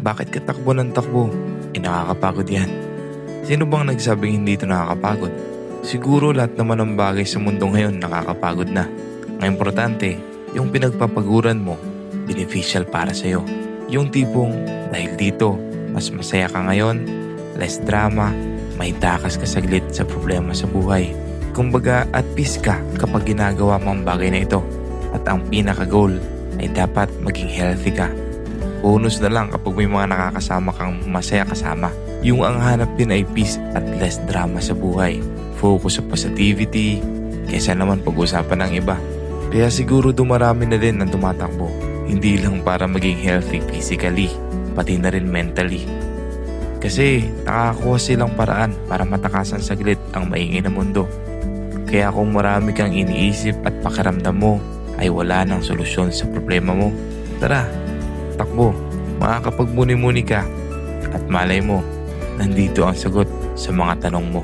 Bakit ka takbo ng takbo? Nakakapagod yan. Sino bang nagsabing hindi ito nakakapagod? Siguro lahat naman ng bagay sa mundo ngayon nakakapagod na. Ang importante, yung pinagpapaguran mo, beneficial para sa'yo. Yung tipong, dahil dito, mas masaya ka ngayon, less drama, may takas ka saglit sa problema sa buhay. Kumbaga, at peace ka kapag ginagawa mo ang bagay na ito. At ang pinaka-goal ay dapat maging healthy ka. Bonus na lang kapag may mga nakakasama kang masaya kasama. Yung ang hanap din ay peace at less drama sa buhay. Focus sa positivity, kaysa naman pag-usapan ng iba. Kaya siguro dumarami na din ang tumatakbo. Hindi lang para maging healthy physically, pati na rin mentally. Kasi nakakuha silang paraan para matakasan saglit ang maingay na mundo. Kaya kung marami kang iniisip at pakiramdam mo ay wala nang solusyon sa problema mo, tara, takbo, makakapagmuni-muni ka at malay mo, nandito ang sagot sa mga tanong mo.